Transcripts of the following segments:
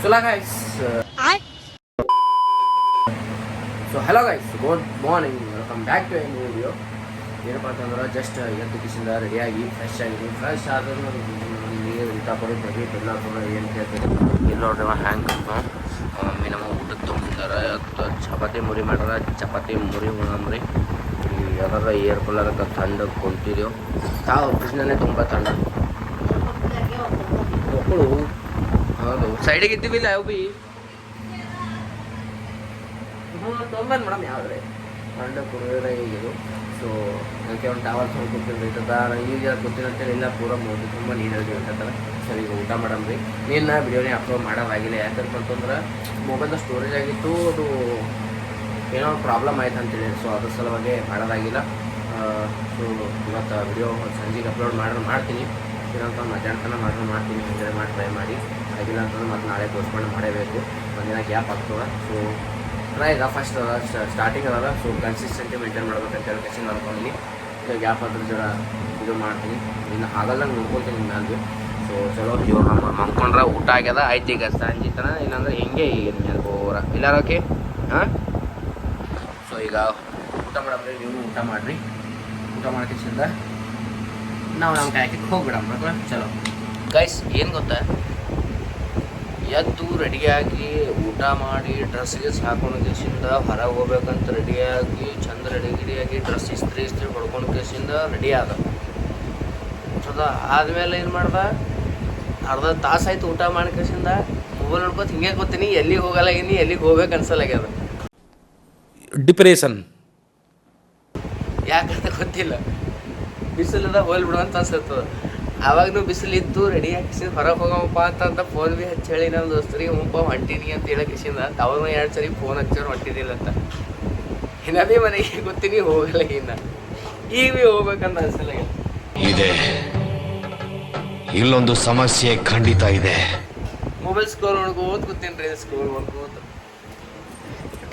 So guys, hello guys, good morning, welcome back to a new video. ಏನಪ್ಪ ಅಂತಂದ್ರೆ just ಎದ್ದು ಕಿಸಿಂದ ರೆಡಿಯಾಗಿ fresh ಆಗಿದ್ದೀನಿ. ಫ್ರೆಶ್ ಆದ್ರೆ ನೀರು ಊಟ ಕೊಡೋದು ಬರೀ ಎಲ್ಲ ಏನು ಕೇಳ್ತೀನಿ ಇಲ್ಲಿ ನೋಡ್ರಿ ಹ್ಯಾಂಗೆ ಮಮ್ಮಿ ನಮ್ಮ ಊಟಕ್ಕೆ ತೊಗೊಂಡಿದ್ದಾರೆ. ಚಪಾತಿ ಮುರಿ ಮಾಡ್ಯಾರ, ಚಪಾತಿ ಮುರಿ ಉಣಮ್ರಿ. ಯಾವಾಗ ಏರ್ ಕೂಲರ್ಗೆ ಥಂಡ ಕುಂತಿದ್ದೆವು. ತಾವು ಕೃಷ್ಣನೇ ತುಂಬ ಥಂಡ ಮಕ್ಕಳು. ಹೌದು, ಸೈಡಿಗೆ ಇದ್ದೀವಿಲ್ಲ ಯಾವ ಭೀ ತೊಂಬಂದು ಮೇಡಮ್ ಯಾವ್ದ್ರೆ ಥಂಡ ಕುಡಿದ್ರೆ ಇದು. ಸೊ ಅದಕ್ಕೆ ಒಂದು ಟವಲ್ ತೊಗೊಂಡು ಕೂತಿರ್ತೈತದ ಈಗ ಕೂತಿರಂತೇಳಿ ಇಲ್ಲ ಪೂರ ಮೋದಿ ತುಂಬ ನೀರಲ್ಲಿ ಇರ್ತೈತಲ್ಲ. ಸರಿ ಈಗ ಊಟ ಮಾಡಮ್ರಿ. ನೀನು ವಿಡಿಯೋನೇ ಅಪ್ಲೋಡ್ ಮಾಡೋದಾಗಿಲ್ಲ, ಯಾಕಂತ ಅಂತಂದ್ರೆ ಮೊಬೈಲ್ದ ಸ್ಟೋರೇಜ್ ಆಗಿತ್ತು, ಅದು ಏನೋ ಪ್ರಾಬ್ಲಮ್ ಆಯ್ತು ಅಂತೇಳಿ. ಸೊ ಅದ್ರ ಸಲುವಾಗಿ ಮಾಡೋದಾಗಿಲ್ಲ. ಸೊ ಇವತ್ತು ವಿಡಿಯೋ ಸಂಜೆಗೆ ಅಪ್ಲೋಡ್ ಮಾಡ್ತೀನಿ. ಏನಂತ ಮಧ್ಯಾಹ್ನ ಮಾಡ್ತೀನಿ ಎಂಜಾಯ್ ಮಾಡಿ ಟ್ರೈ ಮಾಡಿ. ಆಗಿಲ್ಲ ಅಂತಂದ್ರೆ ಮತ್ತೆ ನಾಳೆ ಪೋಸ್ಟ್ಪೋನ್ ಮಾಡಬೇಕು, ಒಂದಿನ ಗ್ಯಾಪ್ ಆಗ್ತದೆ. ಸೊ ಟ್ರೈ ಈಗ ಫಸ್ಟ್ ಸ್ಟಾರ್ಟಿಂಗ್ ಅದಲ್ಲ, ಸೊ ಕನ್ಸಿಸ್ಟೆಂಟಿ ಮೇಂಟೈನ್ ಮಾಡ್ಬೇಕಂತ ಹೇಳಿ ಅನ್ಕೊಂಡಿನಿ. ಗ್ಯಾಪ್ ಆದ್ರೆ ಜರ ಇದು ಮಾಡ್ತೀನಿ, ಇನ್ನು ಆಗಲ್ದಂಗೆ ನೋಡ್ಕೊತೀನಿ ನಾನು. ಸೊ ಚಲೋ ಇವಾಗ ಮಂಕೊಂಡ್ರೆ ಊಟ ಆಗ್ಯದ ಆಯ್ತು. ಈಗ ಸಂಜೆ ತನ ಇಲ್ಲಾಂದ್ರೆ ಹಿಂಗೆ ಈಗ ಮೇಲೆ ಬೋರ ಇಲ್ಲಾರೋಕೆ. ಹಾಂ, ಸೊ ಈಗ ಊಟ ಮಾಡಬ್ರಿ, ನೀವು ಊಟ ಮಾಡಿರಿ. ಊಟ ಮಾಡ್ಕಿಸಿಂದ ನಾವು ನಮ್ಮ ಕಾಯಕ್ಕೆ ಹೋಗ್ಬಿಡಮ್ಮ. ಚಲೋ ಗೈಸ್, ಏನು ಗೊತ್ತಾ, ಎದ್ದು ರೆಡಿಯಾಗಿ ಊಟ ಮಾಡಿ ಡ್ರೆಸ್ಗೆ ಹಾಕೊಂಡು ಕೇಸಿಂದ ಹೊರಗೆ ಹೋಗ್ಬೇಕಂತ ರೆಡಿಯಾಗಿ ಚಂದ ರೆಡಿಯಾಗಿ ಡ್ರೆಸ್ ಇಸ್ತ್ರಿ ಹೊಡ್ಕೊಂಡು ಕೇಸಿಂದ ರೆಡಿ ಆದ. ಸೊ ಆದಮೇಲೆ ಏನು ಮಾಡ್ದೆ, ಅರ್ಧ ತಾಸಾಯ್ತು ಊಟ ಮಾಡಿ ಕೇಸಿಂದ ಮೊಬೈಲ್ ನೋಡ್ಕೊತ ಹಿಂಗೆ ಗೊತ್ತೀನಿ, ಎಲ್ಲಿಗೆ ಹೋಗಲ್ಲಾಗಿನಿ, ಎಲ್ಲಿಗೆ ಹೋಗ್ಬೇಕು ಅನ್ಸಲ್ಲಾಗ್ಯದ. ಡಿಪ್ರೆಷನ್ ಯಾಕಂತ ಗೊತ್ತಿಲ್ಲ, ಬಿಸಿಲದ ಹೋಲ್ ಬಿಡುವಂತ ಅನ್ಸತ್ತದ. ಆವಾಗೂ ಬಿಸಿಲಿತ್ತು, ರೆಡಿ ಹಾಕಿಸಿದ ಹೊರಗೆ ಹೋಗಮ್ಮಪ್ಪ ಅಂತ ಫೋನ್ ಭೀ ಹಚ್ಚಿ ಹೇಳಿ ನಮ್ಮ ದೋಸ್ತರಿಗೆ ಮುಂಪ ಹೊಂಟೀನಿ ಅಂತ ಹೇಳಕ್ಕಿಸಿಂದ ಅವಾಗ 2 ಸರಿ ಫೋನ್ ಹಚ್ಚೋರು ಹೊಂಟಿದ್ದಿಲ್ಲ ಅಂತ. ಇನ್ನ ಭೀ ಮನೆಗೆ ಗೊತ್ತೀನಿ ಹೋಗಲ್ಲ, ಇನ್ನ ಈಗ ಭೀ ಹೋಗ್ಬೇಕಂತ ಅನ್ಸಲ್ಲ ಇದೆ. ಇಲ್ಲೊಂದು ಸಮಸ್ಯೆ ಖಂಡಿತ ಇದೆ. ಮೊಬೈಲ್ ಸ್ಕೋರ್ ನೋಡ್ಕೋತ ಕೂತೀನಿ ರೀ, ಸ್ಕೋರ್ ನೋಡ್ಕೋತ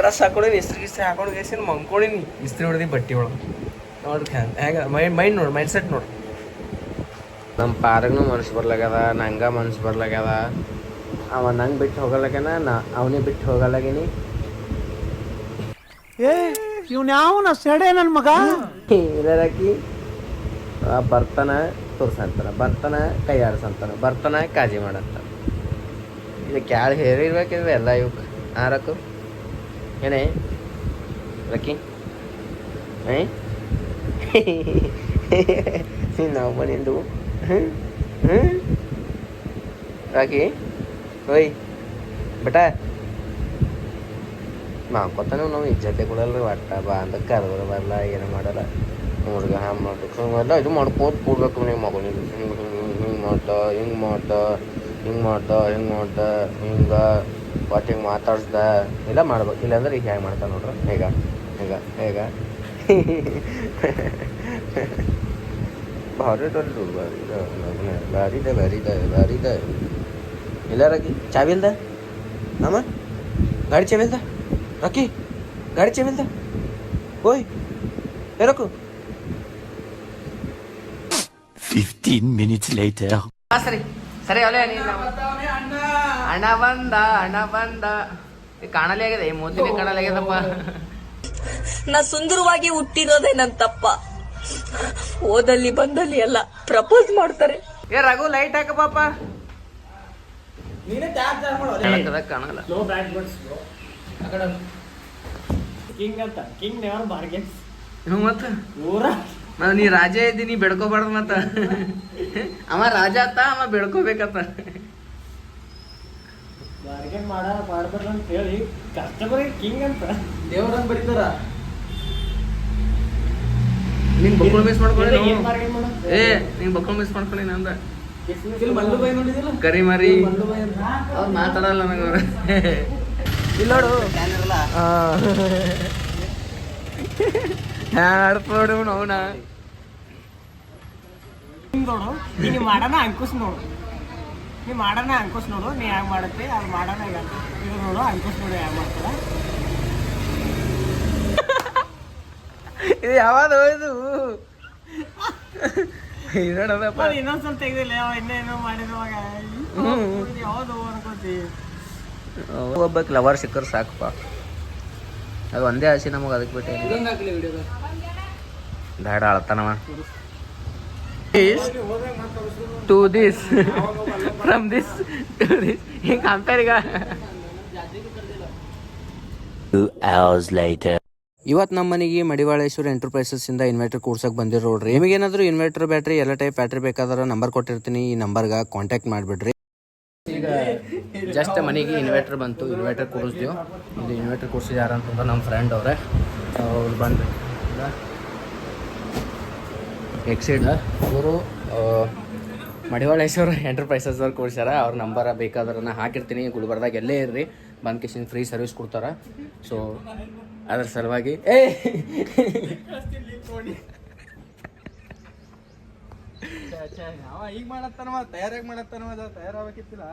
ಡ್ರೆಸ್ ಹಾಕೊಂಡೀನಿ, ಇಸ್ತ್ರಿ ಹಾಕೊಂಡು ಗೇಸಿನ ಮಂದ್ಕೊಂಡಿನಿ, ಇಸ್ತ್ರಿ ಹೊಡೆದಿ ಬಟ್ಟೆ ಒಳಗೆ ನೋಡ್ರಿ ಹೆಂಗೆ ಮೈಂಡ್ ನೋಡಿ, ಮೈಂಡ್ ಸೆಟ್ ನೋಡಿ. ನಮ್ಮ ಪಾರಗೂ ಮನ್ಸು ಬರ್ಲಾಗ್ಯದ, ನಂಗೆ ಮನ್ಸು ಬರ್ಲಾಗ್ಯದ. ಅವ ನಂಗೆ ಬಿಟ್ಟು ಹೋಗಲ್ಲಾಗ್ಯಾನ, ಅವನೇ ಬಿಟ್ಟು ಹೋಗಲ್ಲಾಗೀನಿ. ಇವ್ನು ಯಾವನ ಸೆಡೆ ನನ್ನ ಮಗ ಇದರಾಕಿ ಬರ್ತಾನ ತೋರ್ಸಂತಾನ, ಬರ್ತಾನ ಕೈ ಆಡ್ಸಂತಾನ, ಬರ್ತಾನ ಕಾಜಿ ಮಾಡಂತಾನ. ಇದಕ್ಕೆ ಯಾರು ಹೇರಿರ್ಬೇಕಿದ್ವಿ ಎಲ್ಲ ಇವಕ್ಕೆ ಆರಕ್ಕು ಏನೇ ರಕ್ಕಿ ನಾವು ಬಂದು ರಾಕಿ ಓಯ್ ಬಟ ಮಾಡ್ಕೊತಾನೆ ನಾವು ಇಜ್ಜತೆ ಕೊಡಲ್ಲ. ಒಟ್ಟ ಬಾ ಅಂತ ಕರೆದ್ರೆ ಬರಲ್ಲ, ಏನು ಮಾಡಲ್ಲ. ಹುಡುಗ ಹಾಂ ಮಾಡ್ಬೇಕು ಎಲ್ಲ ಇದು ಮಾಡ್ಕೋತ ಕೂಡ್ಬೇಕು. ನೀವು ಮಗನ ಹಿಂಗೆ ಮಾಡ್ದ, ಹಿಂಗೆ ಮಾಡ್ದ, ಹಿಂಗೆ ಮಾಡ್ದ, ಹಿಂಗೆ ಮಾಡ್ದ, ಹಿಂಗೆ ಒಟ್ಟು ಹಿಂಗೆ ಮಾತಾಡ್ಸ್ದ ಎಲ್ಲ ಮಾಡ್ಬೇಕು. ಇಲ್ಲಾಂದ್ರೆ ಈಗ ಹೇಗೆ ಮಾಡ್ತಾ ನೋಡ್ರಿ, ಹೇಗ ಹೇಗ ಹೇಗ ಭಾರಿ ಭಾರಿದ ಎಲ್ಲಾರಾಗಿ ಚಾವಿ ಇಲ್ದ ಅಮ್ಮ, ಗಾಡಿ ಚಾವಿ ಇಲ್ದ ರಾಕಿ, ಗಾಡಿ ಚಾವಿ ಇಲ್ದ ಓಯ್ ಹೇಳಕು. 15 minutes later. ಸರಿ ಸರಿ ಅವಲೇ ಅಣ್ಣ ಬಂದ ಕಾಣಲೇ ಆಗಿದೆ, ಮೋದಿನೇ ಕಾಣಲೇ ಆಗ್ಯದಪ್ಪ. ನಾ ಸುಂದರವಾಗಿ ಹುಟ್ಟಿರೋದೇ ನನ್ ತಪ್ಪ. ಓದಲ್ಲಿ ಬಂದಲ್ಲಿ ಎಲ್ಲ ಪ್ರಪೋಸ್ ಮಾಡ್ತಾರೆ. ಏ ರಘು ಲೈಟ್ ಹಾಕ ಪಾಪ, ಕಾಣಲ್ಲ. ಮತ್ತ ನೀ ರಾಜ ಇದ್ದೀನಿ, ಬೆಡ್ಕೋಬಾರ್ದು. ಮತ್ತ ಅವ ರಾಜ ಆತ, ಅವ ಬೆಡ್ಕೋಬೇಕತ್ತ. ಮಾಡ್ಬೇಕಂತ ಹೇಳಿ ಕಸ್ಟಮರ್ ಕಿಂಗ್ ಅಂತ ದೇವ್ರಂಗ್ ಬರೀತಾರ. ನಿಂಗೆ ಬಕ್ಕಳು ಮಿಸ್ ಮಾಡ್ಕೊಳ್ಳಿ, ನಿಂಗೆ ಬಕ್ಕಳು ಮಿಸ್ ಮಾಡ್ಕೊಳ್ಳಿ ನಂದ. ಮಲ್ಲುಬಾಯಿ ನೋಡಿದಿಲ್ಲ, ಕರಿ ಮಾರಿ ಅವ್ರು ಮಾತಾಡಲ್ಲ ನನಗೆ. ಅವ್ರು ಇಲ್ಲ ನೋಡು ಆಡ್ಪೋಡು ಅವನ ನೋಡು. ನೀನು ಮಾಡೋಣ ಅಂಕುಶ್ ನೋಡು, ನೀ ಮಾಡೋಣ ಅಂಕುಶ್ ನೋಡು, ನೀ ಹ್ಯಾಂಗ ಮಾಡುತ್ತೆ ಅದು ಮಾಡೋಣ. ಈಗ ಇದು ನೋಡು ಅಂಕುಶ್ ನೋಡು ಹ್ಯಾಂಗ ಮಾಡ್ತಾರ. ಇದು ಯಾವಾಗ ಇದು ಇನ್ನೊಂದ್ಸಲ ತೆಗ್ದಿಲ್ಲ, ಇನ್ನೇನೋ ಮಾಡಿರುವಾಗ ಯಾವ್ದು ಅನ್ಕೋತಿ. ಒಬ್ಬಕ್ಕೆ ಲವರ್ ಸಿಕ್ಕರೆ ಸಾಕಪ್ಪ, ಅದು ಒಂದೇ ಆಸೆ ನಮಗೆ. ಅದಕ್ಕೆ ಬಿಟ್ಟು ಬೇಡ ಅಳ್ತಾನವ. To this from this to this ಹಿಂಗೆ ಕಂಪೇರ್ ಈಗ. 2 hours later. ಇವತ್ತು ನಮ್ಮ ಮನೆಗೆ ಮಡಿವಾಳೇಶ್ವರ ಎಂಟರ್ಪ್ರೈಸಸ್ಸಿಂದ ಇನ್ವರ್ಟರ್ ಕೂಡ್ಸಕ್ಕೆ ಬಂದಿರೋ ನೋಡ್ರಿ. ನಿಮಗೇನಾದರೂ ಇನ್ವರ್ಟರ್ ಬ್ಯಾಟ್ರಿ ಎಲ್ಲ ಟೈಪ್ ಬ್ಯಾಟ್ರಿ ಬೇಕಾದ್ರೆ ನಂಬರ್ ಕೊಟ್ಟಿರ್ತೀನಿ, ಈ ನಂಬರ್ಗೆ ಕಾಂಟ್ಯಾಕ್ಟ್ ಮಾಡಿಬಿಡ್ರಿ. ಈಗ ಜಸ್ಟ್ ಮನೆಗೆ ಇನ್ವರ್ಟರ್ ಬಂತು, ಇನ್ವರ್ಟರ್ ಕೂಡಿಸ್ತೀವಿ. ಇದು ಇನ್ವರ್ಟರ್ ಕೂಡಿಸಿದ ಯಾರು ಅಂತಂದ್ರೆ ನಮ್ಮ ಫ್ರೆಂಡ್ ಅವ್ರೆ. ಅವ್ರು ಬಂದು ಎಕ್ಸಿಡ್ ಅವರು ಮಡಿವಾಳೇಶ್ವರ ಎಂಟರ್ಪ್ರೈಸಸ್ ಅವ್ರು ಕೂಡ್ಸ್ಯಾರ. ಅವ್ರ ನಂಬರ್ ಬೇಕಾದ್ರೆ ನಾ ಹಾಕಿರ್ತೀನಿ. ಗುಲ್ಬರ್ದಾಗ ಎಲ್ಲೇ ಇರ್ರಿ ಬಂದು ಕಿಶನ್ ಫ್ರೀ ಸರ್ವಿಸ್ ಕೊಡ್ತಾರೆ. ಸೊ ಅದ್ರ ಸಲುವಾಗಿ ಈಗ ಮಾಡತ್ತಾನವ, ತಯಾರಾಗಿ ಮಾಡತ್ತಾನವ, ತಯಾರಾಗಬೇಕಿತ್ತಿಲ್ಲ.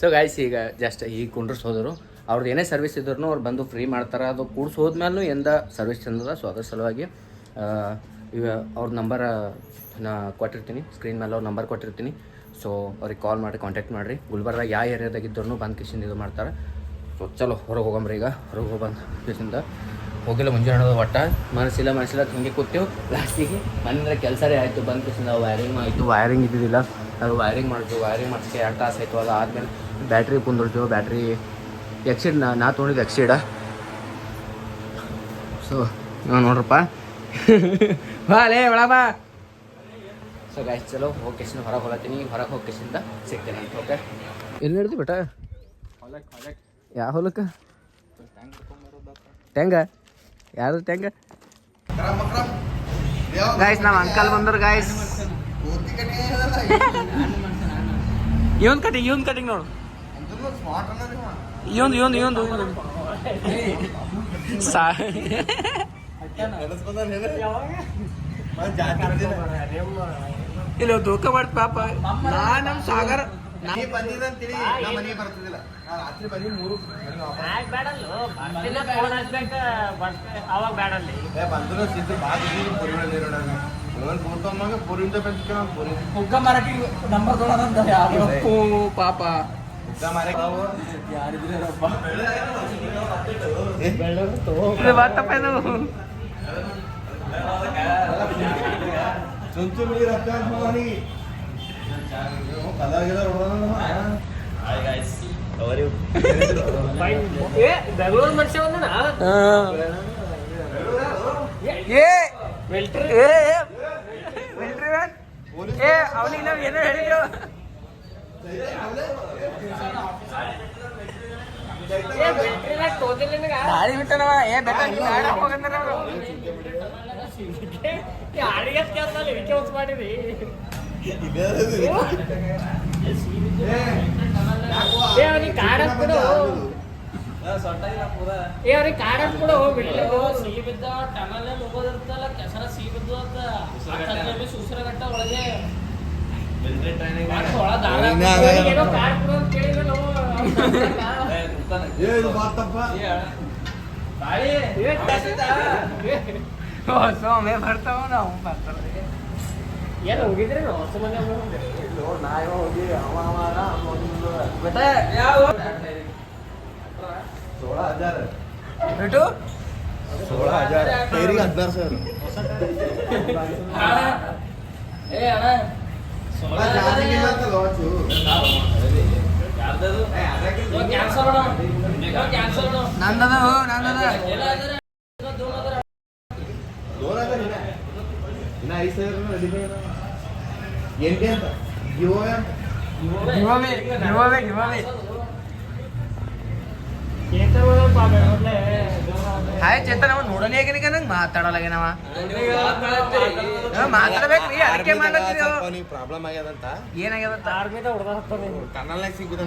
ಸೊ ಗಾಯ್ಸ್, ಈಗ ಜಸ್ಟ್ ಈಗ ಕುಂಡ್ರಸ್ ಹೋದರು. ಅವ್ರದ್ದು ಏನೇ ಸರ್ವಿಸ್ ಇದ್ರು ಅವ್ರು ಬಂದು ಫ್ರೀ ಮಾಡ್ತಾರೆ. ಅದು ಕೂಡ್ಸಿ ಹೋದ್ಮೇಲೂ ಎಂದ ಸರ್ವಿಸ್ ಚಂದದ. ಸೊ ಅದ್ರ ಸಲುವಾಗಿ ಈಗ ಅವ್ರ ನಂಬರ್ ನಾ ಕೊಟ್ಟಿರ್ತೀನಿ, ಸ್ಕ್ರೀನ್ ಮೇಲೆ ಅವ್ರ ನಂಬರ್ ಕೊಟ್ಟಿರ್ತೀನಿ. ಸೊ ಅವ್ರಿಗೆ ಕಾಲ್ ಮಾಡಿ ಕಾಂಟ್ಯಾಕ್ಟ್ ಮಾಡಿರಿ. ಗುಲ್ಬರ್ದಾಗ ಯಾವ ಏರಿಯಾದಾಗಿದ್ದರೂ ಬಂದು ಕಿಶಿಂದ ಇದು ಮಾಡ್ತಾರೆ. ಸೊ ಚಲೋ ಹೊರಗೆ ಹೋಗಂಬ್ರಿ. ಈಗ ಹೊರಗೆ ಹೋಗ್ಬಂದು ಕಿಶಿಂದ ಹೋಗಿಲ್ಲ ಮುಂಜಾನೆ ಒಟ್ಟು ಮನಸ್ಸಿಲ್ಲ ಹಿಂಗೆ ಕೂತೀವಿ. ಲಾಸ್ಟಿಗೆ ಮನೆಯಿಂದ ಕೆಲಸನೇ ಆಯಿತು. ಬಂದು ಕಿಶಿಂದ ವೈರಿಂಗ್ ಆಯಿತು. ವೈರಿಂಗ್ ಇದ್ದಿದ್ದಿಲ್ಲ, ಅದು ವೈರಿಂಗ್ ಮಾಡ್ತೀವಿ. ವೈರಿಂಗ್ ಮಾಡ್ಸಿ 2 ತಾಸು ಆಯಿತು. ಅದು ಆದಮೇಲೆ ಬ್ಯಾಟ್ರಿ ಕುಂದಿರ್ತೀವಿ. ಬ್ಯಾಟ್ರಿ ಎಕ್ಸಿಡ್ ನಾ ತೊಗೊಂಡಿದ್ದು ಎಕ್ಸಿಡ. ಸೊ ನೋಡ್ರಪ್ಪ ಬಾ ಲೇ ಒಳ ಬಾ. ಸೊ ಗಾಯ್ಸ್ ಚಲೋ ಹೋಗಿ ಕಿಶನ್ ಹೊರಗೆ ಹೋಗ್ತೀನಿ. ಹೊರಗೆ ಹೋಗಿ ಕಿಶಿಂದ ಸಿಗ್ತೇನೆ ಅಂತ. ಓಕೆ, ಎಲ್ಲಿ ಹಿಡ್ದು ಬೇಟ? ಯಾವ ಹೊಲಕ್ಕೆ? ಟ್ಯಾಂಗ? ಯಾರು ಟ್ಯಾಂಗ? ಗಾಯ್ಸ್ ನಮ್ಮ ಅಂಕಲ್ ಬಂದರು. ಗಾಯ್ಸ್ ಇವನ್ ಕಟಿಂಗ್ ನೋಡು. ಇವಂದು ಇಲ್ಲ ಧೋಕ ಮಾಡಿ ಪಾಪ. ನಮ್ಮ ಸಾಗರ ಪಾಪ ಬೆಂಗಳೂರು ಮನುಷ್ಯ ಬಂದನ ಅವನಿಗೆ ನಾವು ಏನೋ ಹೇಳಿದ್ರು. ಗಾಡಿ ಬಿಟ್ಟನವ. ಮಾಡಿರಿ ಕಾಡ ಅವ್ರಿಗೆ ಕಾಡ ಕೂಡ ಹೋಗ್ಬಿಟ್ಟು ಸಿಹಿ ಬಿದ್ದ ಟನಲ್ ಹೋಗೋದಿರ್ತಲ್ಲ, ಕೆಸರ ಸಿಹಿ ಬಿದ್ದು ಅಂತ ಸುಸರಗಟ್ಟ ಒಳಗೆ ಏನೋ ಕಾಡ್ ಕೂಡ ಅಂತ ಕೇಳಿದ್ರೆ ಸೋಮೆ ಬರ್ತಾವ. ನಾವು ಬರ್ತಾರೆ ಏನು ಹೋಗಿದ್ರಿ ಹೊಸ ಮನೆ ಹೋಗಿ 16,000 ಬಿಟ್ಟು 16,000 ನಂದದ ಎಂಟೆ ಅಂತ ಹಾಯ್ ಚೇತನ್, ಅವ ನೋಡಲಿ ಹೇಗೆ ನಂಗೆ ಮಾತಾಡೋಲಾಗೇನವ. ಮಾತಾಡ್ಬೇಕು ರೀ, ಅದಕ್ಕೆ ಮಾಡ್ಲತ್ತೀರಿ. ಪ್ರಾಬ್ಲಮ್ ಆಗ್ಯದಂತ. ಏನಾಗ್ಯದಂತ?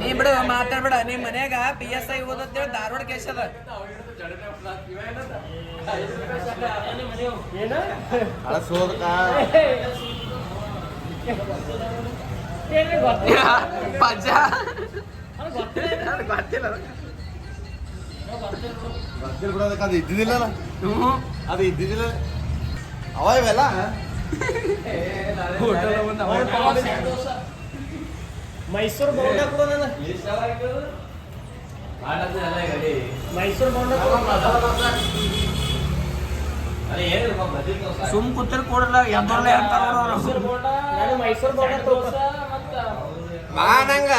ನೀ ಬಿಡು, ಮಾತಾಡ್ಬೇಡ. ನಿಮ್ ಮನ್ಯಾಗ PSI ಓದತ್ತೇಳಿ ಧಾರವಾಡ ಕೇಸ್ ಅದ. ಪಜ್ಜ ಗೊತ್ತಿಲ್ಲ. ಬರ್ತಿಲ್ ಬಿಡೋದಕ್ಕೆ ಅದು ಇದ್ದಿದ್ದಿಲ್ಲ ಅದು ಇದ್ದಿದ್ದಿಲ್ಲ ಅವ ಇವೆಲ್ಲ ಮೈಸೂರು ಬೋಂಡ ಕೂಡ ಮೈಸೂರು ಬೋಂಡ ಸುಮ್ ಕೂತಿರ್ ಕೊಡಲ್ಲ ಎದ್ದೊಳ್ಳೆ ಅಂತಾರ ನಾನು ಮೈಸೂರು ಬೋಂಡ ನಾನಂಗ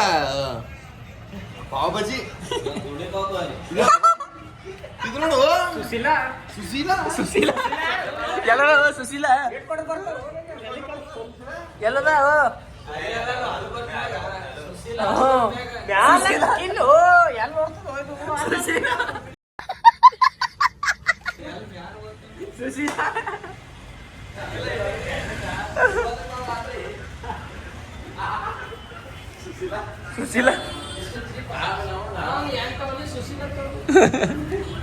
ಪಾವ್ ಬಜಿ ಇದು ನೋಡು ಸುಶೀಲ ಸುಶೀಲ ಸುಶೀಲ ಎಲ್ಲ ಸುಶೀಲ ಎಲ್ಲದ ಇನ್ನು ಎಲ್ಲಿ ನೋಡ್ತದೋ ಇದು ಸುಶೀಲ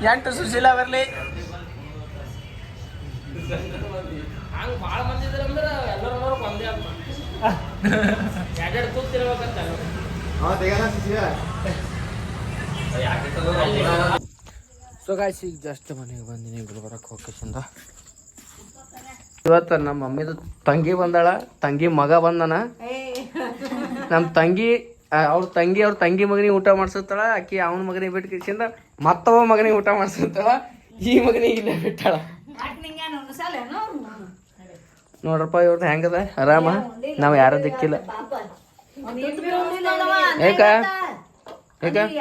ಎಂಟು ಸುಶೀಲ ಬರ್ಲಿ ಹಂಗ ಭಾಳ ಮಂದಿ ಇದ್ರಂದ್ರೆ ಎಲ್ಲರೂ ಒಂದೇ ಅಂತ ಎರಡೆರಡು ಕೂತಿರ್ಬೇಕಂತ ತೆಗಣ ಸುಶೀಲ ಸೊ ಗಾಯ್ಸ್ ಈಗ ಜಸ್ಟ್ ಮನೆಗೆ ಬಂದಿನಿ ಗುಲ್ಬರ್ಗಕ್ಕೆ ಹೋಗ್ಕೇಶಿಂದ ಇವತ್ತು ನಮ್ಮ ಮಮ್ಮಿದು ತಂಗಿ ಬಂದಾಳ ತಂಗಿ ಮಗ ಬಂದನ ನಮ್ಮ ತಂಗಿ ಅವ್ರ ತಂಗಿ ಮಗನಿಗೆ ಊಟ ಮಾಡ್ಸತ್ತಾಳ ಆಕಿ ಅವನ ಮಗನಿಗೆ ಬಿಟ್ಟು ಕಿಶಿಂದ ಮತ್ತೊಬ್ಬ ಮಗನಿಗೆ ಊಟ ಮಾಡ್ಸತ್ತಾಳ ಈ ಮಗನಿಗೆ ಇಲ್ಲೇ ಬಿಟ್ಟಾಳ ನೋಡ್ರಪ್ಪ ಇವ್ರದ್ದು ಹೆಂಗದ ಆರಾಮ ನಾವು ಯಾರು ದಿಕ್ಕಿಲ್ಲ ಯಾಕ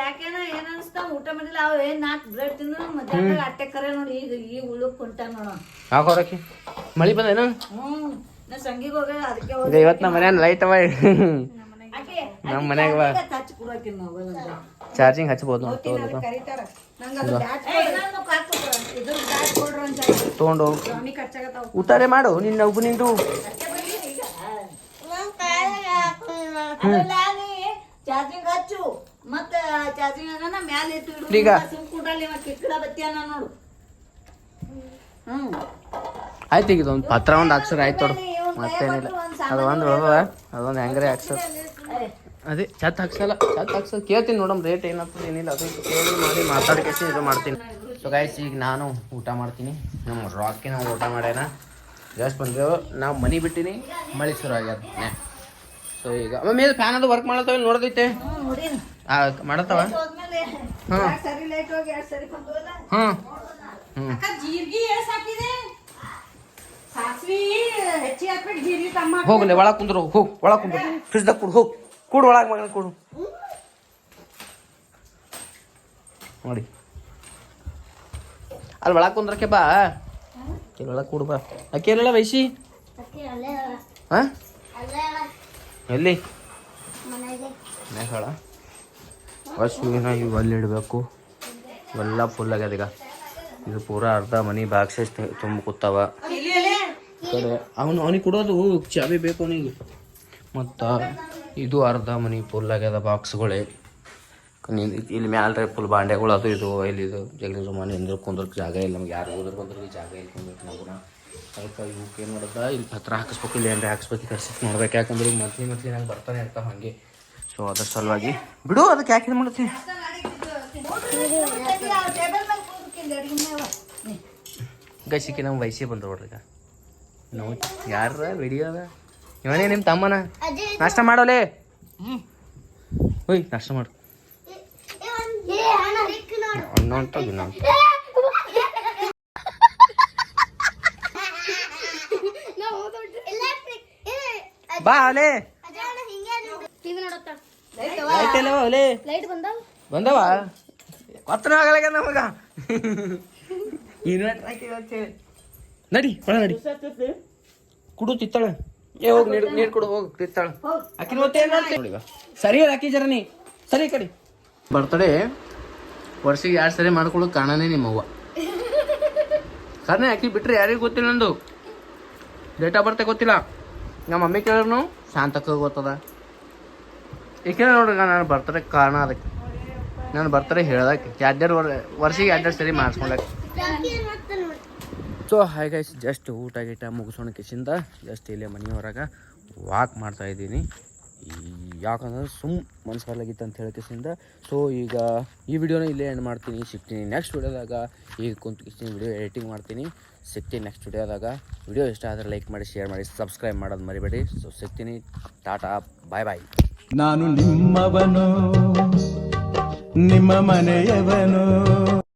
ಯಾಕೆನ ಏನ್ ಅನ್ಸ್ತಾ ಊಟ ಮಾಡಿಲ್ಲ ಅವ ಏನ್ 4 ಬ್ರೆಡ್ ತಿನ್ನು ಮಧ್ಯಾಹ್ನ ಅಟ್ಟೆ ಕರೆ ನೋಡಿ ಈಗ ಉಳುಕ್ ಕುಂಟ ನೋಡ ಹಾಕೋರಕಿ ಮಳಿ ಬಂದೇನು ನಾ ಸಂಗಿಗೆ ಹೋಗ ಅದಕ್ಕೆ ಇವತ್ತು ನಮ್ಮ ಮನ್ಯಾಗ ಲೈಟ್ ಅವ ನಮ್ಮ ಮನ್ಯಾಗ ಬಾ ಟಚ್ ಕುಡಾಕಿ ಮೊಬೈಲ್ ಅಂತ ಚಾರ್ಜಿಂಗ್ ಹಚ್ಬೋದು ಕರೀತಾರ ನಂಗ ಅದು ಬ್ಯಾಚ್ ಇದ್ರ ಬ್ಯಾಚ್ ಕೊಡ್ರ ಅಂತ ತೊಗೊಂಡು ಸ್ವಾಮಿ ಖರ್ಚಾಗತ್ತಾವ ಊಟನೇ ಮಾಡು ನಿನ್ನ ಒಬ್ಬ ನಿಂದು ಚಾರ್ಜಿಂಗ್ ಹಚ್ಚು ಮತ್ತ ಚಾರ್ಜಿಂಗ್ ಆಗನ ಮ್ಯಾಲ ಇಟ್ಟು ಈಗ ಸುಮ್ ಕುಂಡ್ರಲ್ಲಿ ಕಿಕ್ಕಡ ಬತ್ತಿಯನ್ನ ನೋಡು ಆಯ್ತು ಈಗ ಒಂದು ಪತ್ರ ಒಂದು ಅಕ್ಷರ ಆಯ್ತು ನೋಡು ಮತ್ತೇನಿಲ್ಲ ಅದೊಂದು ಅದೊಂದು ಹೆಂಗ್ರೆ ಅಕ್ಷರ ಅದೇ ಚತ್ ಹಾಕ್ಸಲ್ಲ ಕೇಳ್ತೀನಿ ನೋಡಮ್ ರೇಟ್ ಏನಾಗ್ತದೆ ಏನಿಲ್ಲ ಅದು ಕೇಳಿ ಮಾಡಿ ಮಾತಾಡ್ಕೇಸಿ ಇದು ಮಾಡ್ತೀನಿ ಸೊ ಗಾಯ್ಸ್ ಈಗ ನಾನು ಊಟ ಮಾಡ್ತೀನಿ ನಮ್ಮ ರಾಕಿ ನಾವು ಊಟ ಮಾಡ್ಯಾನ ಜಸ್ಟ್ ಬಂದೇವು ನಾವು ಮನೆ ಬಿಟ್ಟಿನಿ ಮಳೆ ಶುರು ಆಗ್ಯದ ಸೊ ಈಗ ಮೇಲೆ ಫ್ಯಾನ್ ಅದು ವರ್ಕ್ ಮಾಡತ್ತವ ನೋಡ್ದೈತೆ ಮಾಡತ್ತವ ಹಾಂ ಜೀರ್ಗಿ ಎಷ್ಟ್ ಹಾಕಿದೆ ಸಾಸ್ವಿ ಹೆಚ್ಚಿ ಹಾಕ್ಬಿಟ್ಟು ಜೀರ್ಗಿ ಕಮ್ಮ ಹೋಗ್ಲಿ ಒಳಗೆ ಕುಂದ್ರು ಹೋಗಿ ಒಳಗೆ ಕುಂದ್ರು ಫ್ರಿಜ್ದಾಗ ಕುಡು ಹೋಗಿ ಕೂಡು ಒಳಗೆ ಮಗನ ಕೂಡು ನೋಡಿ ಅಲ್ಲಿ ಒಳಗೆ ಕುಂದ್ರಕ್ಕೆ ಬಾ ಒಳಗೆ ಕೂಡು ಬಾ ಅಕ್ಕಿ ಎಲ್ಲ ವೈಸಿ ಹಾಂ ಎಲ್ಲಿ ಮನೆಗಳ ಹಸುವಿನ ಇವು ಅಲ್ಲಿ ಇಡಬೇಕು ಇವೆಲ್ಲ ಫುಲ್ ಆಗ್ಯದ ಈಗ ಇದು ಪೂರಾ ಅರ್ಧ ಮನಿ ಬಾಕ್ಸಸ್ ತುಂಬ ಕೂತಾವ ಕಡೆ ಅವನಿಗೆ ಕೊಡೋದು ಚಾವಿ ಬೇಕು ಅವನಿಗೆ ಮತ್ತು ಇದು ಅರ್ಧ ಮನಿ ಫುಲ್ ಆಗ್ಯದ ಬಾಕ್ಸ್ಗಳೇ ಇಲ್ಲಿ ಮ್ಯಾಲ್ರೆ ಫುಲ್ ಬಾಂಡೆಗಳು ಅದು ಇದು ಇಲ್ಲಿ ಇದು ಜಗಲಿ ಸುಮಾರು ಎಂದ್ರೆ ಕುಂದ್ರಕ್ಕೆ ಜಾಗ ಇಲ್ಲ ನಮ್ಗೆ ಯಾರು ಹೋದ್ರೆ ಬಂದ್ರೆ ಜಾಗ ಇಲ್ಲ ಕುಂದ್ರಕ್ಕೆ ನಾವು ಅದಕ್ಕೆ ಇವಕ್ಕೆ ಏನು ಮಾಡೋದ ಇಲ್ಲಿ ಪತ್ರ ಹಾಕಿಸ್ಬೇಕು ಇಲ್ಲಿ ಏನಾರ ಹಾಕಿಸ್ಬೇಕು ಕರ್ಸಿಟ್ಟು ನೋಡ್ಬೇಕು ಯಾಕಂದ್ರೆ ಈಗ ಮಂತ್ಲಿ ನಂಗೆ ಬರ್ತಾನೆ ಇರ್ತಾವ ಹಾಗೆ ಸೊ ಅದ್ರ ಸಲುವಾಗಿ ಬಿಡು ಅದಕ್ಕೆ ಯಾಕೆ ಇದು ಮಾಡ್ತೀನಿ ಗಸಿಕೆ ನಮ್ಮ ವಯಸ್ಸೇ ಬಂದ್ರು ನೋಡ್ರಿ ಈಗ ನಾವು ಯಾರ ವಿಡಿಯೋ ಅದ ಇವನೇ ನಿಮ್ಮ ತಮ್ಮನ ನಾಷ್ಟ ಮಾಡೋಲೆ ಹೋಯ್ ನಾಷ್ಟ ಮಾಡು ಅಣ್ಣ ಅಂತ ದಿನ ಬಾ ಅವಲೇ ಲೈಟ್ ಎಲ್ಲ ಅವಲೇ ಬಂದವ ಕೊತ್ತನ ಆಗಲಾಗ ನಮಗ ಇನ್ವರ್ಟರ್ ಹಾಕಿ ನಡಿ ಒಳ ನಡಿ ಕುಡು ತಿತ್ತಾಳ ಏ ಹೋಗಿ ನೀರು ಕೊಡು ಹೋಗಿ ತಿತ್ತಾಳ ಆಕಿನ ನೋಡಿ ಸರಿ ಹಾಕಿ ಜರ ನೀ ಸರಿ ಕಡೆ ಬರ್ತಡೇ ವರ್ಷಿಗೆ 2 ಸರಿ ಮಾಡ್ಕೊಳ್ಳೋದು ಕಾರಣನೇ ನಿಮ್ಮವ್ವ ಕಾರಣ ಆಕಿ ಬಿಟ್ರೆ ಯಾರಿಗೂ ಗೊತ್ತಿಲ್ಲ ನಂದು ಡೇಟ್ ಆಫ್ ಬರ್ತೆ ಗೊತ್ತಿಲ್ಲ ನಮ್ಮ ಮಮ್ಮಿ ಕೇಳಿದ್ರು ಶಾಂತಕ್ಕ ಗೊತ್ತದ ಏಕೆಂದ್ರೆ ನೋಡ್ರಿ ನಾನು ಬರ್ತಡೇ ಕಾರಣ ಅದಕ್ಕೆ ನಾನು ಬರ್ತಡೇ ಹೇಳ್ದಕ್ಕೆ 2 ವರ್ಷಿಗೆ 2 ಸರಿ ಮಾಡಿಸ್ಕೊಂಡಕ್ಕೆ ಸೊ ಹಾಯ್ ಗೈಸ್ ಜಸ್ಟ್ ಊಟ ಗೀಟ ಮುಗಿಸೋಣ ಕಿಸಿಂದ ಜಸ್ಟ್ ಇಲ್ಲೇ ಮನೆ ಹೊರಗೆ ವಾಕ್ ಮಾಡ್ತಾಯಿದ್ದೀನಿ ಈ ಯಾಕಂದ್ರೆ ಮನಸ್ಸು ಬರ್ಲಾಗಿತ್ತು ಅಂತ ಹೇಳೋಕ್ಕಿಂದ ಸೊ ಈಗ ಈ ವಿಡಿಯೋನ ಇಲ್ಲೇ ಎಂಡ್ ಮಾಡ್ತೀನಿ. ಸಿಗ್ತೀನಿ ನೆಕ್ಸ್ಟ್ ವಿಡಿಯೋದಾಗ. ಈಗ ಕುಂತ್ಕಿಸ್ತೀನಿ, ವಿಡಿಯೋ ಎಡಿಟಿಂಗ್ ಮಾಡ್ತೀನಿ. ಸಿಗ್ತೀನಿ ನೆಕ್ಸ್ಟ್ ವಿಡಿಯೋದಾಗ. ವಿಡಿಯೋ ಇಷ್ಟ ಆದರೆ ಲೈಕ್ ಮಾಡಿ, ಶೇರ್ ಮಾಡಿ, ಸಬ್ಸ್ಕ್ರೈಬ್ ಮಾಡೋದು ಮರಿಬೇಡಿ. ಸೊ ಸಿಗ್ತೀನಿ. ಟಾಟಾ, ಬಾಯ್ ಬಾಯ್. ನಾನು ನಿಮ್ಮವನು, ನಿಮ್ಮ ಮನೆಯವನು.